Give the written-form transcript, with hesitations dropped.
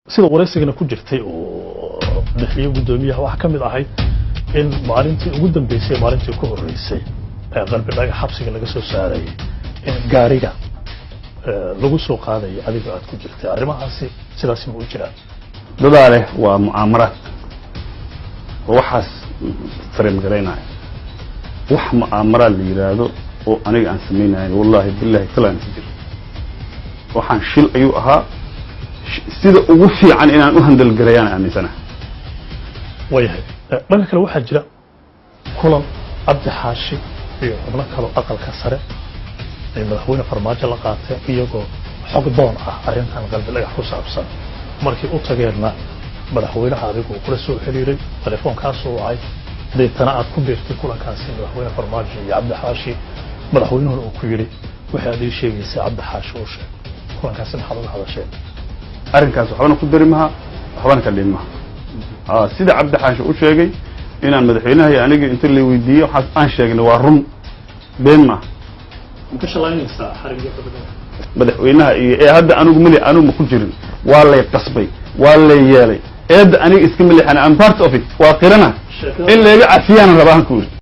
sida waraysigana ku jirtay oo bixiyo gudoomiyaha waxa kamid ahayd in maalintii ugu dambeysay maalintii ku horeysay qalbi dhaga xabsiga laga soo saaray in gaariga lagu soo qaaday adiga aad ku jirtay arrimahaasi sidaas ma u jiraan dadaale waa mu'amaraad waxaas فريم قرينا وح مؤامرة اللي يرادو وأنا عن سمينا والله بالله كلا نتجر وحن شيل أيوها سيد وفي عن إن أهندل الجريان عن سنة وياه ملك الواحد جرا كلهم عبد حاشي ملك له أقل كسرة مدحونا فرماجة لقاته يجو حق ضون أرين كان قلب لا يحوس عبسا مركي أوتجرنا مدحونا هذا يقول كل سوء حريري تلفون كاسو عاي deetana aad ku beertay kulankaasi madaxweyne farmaajo iyo cabdi xaashi madaxweynuhu uu ku yiri waxa ay sheegaysaa cabdi xaashi oo sheeg kulankaasi maxaa laga hadashay arrinkaas waxbana ku darimaha waxbana ka dhimaha sida cabdi xaashi uu sheegay inaan madaxweynaha iyo aniga inta la weydiiyay waxa aan sheegnay waa run been ma ka shalaynaysaa xariga madaxweynaha iyo hadda anigu ku jirin waa la qasbay waa la yeelay aniga iska milixana I'm part of it waa qirana إلا يعفيان ربانكوز